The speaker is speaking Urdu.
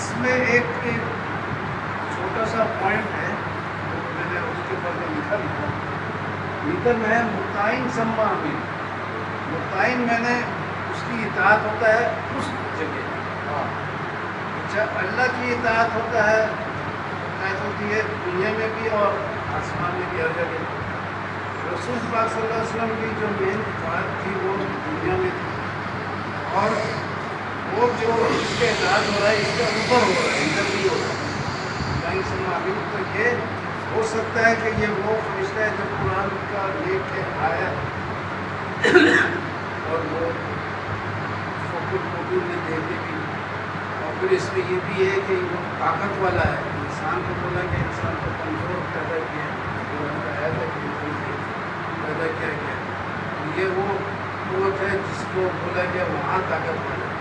اس میں ایک چھوٹا سا پوائنٹ ہے، میں نے اس کے اوپر لکھا ہے متعین سما میں متعین میں نے اس کی اطاعت ہوتا ہے اس جگہ، اچھا اللہ کی اطاعت ہوتا ہے، اطاعت ہوتی ہے دنیا میں بھی اور آسمان میں بھی ہر جگہ۔ رسول پاک صلی اللہ علیہ وسلم کی جو مین اطاعت تھی وہ دنیا میں تھی، اور وہ جو اس کے اطاعت ہو رہا ہے اس کے اوپر ہو رہا ہے، ادھر نہیں ہو رہا ہے۔ ابھی تو یہ ہو سکتا ہے کہ یہ وہ فرشتہ ہے جو قرآن کا لے کے آیا اور وہ فوقل موجود میں دیکھے بھی، اور پھر اس میں یہ بھی ہے کہ وہ طاقت والا ہے۔ انسان کو بولا کہ انسان کو کمزور پیدا کیا پیدا کیا گیا، یہ وہ قوت ہے جس کو بولا گیا وہاں طاقت والا ہے۔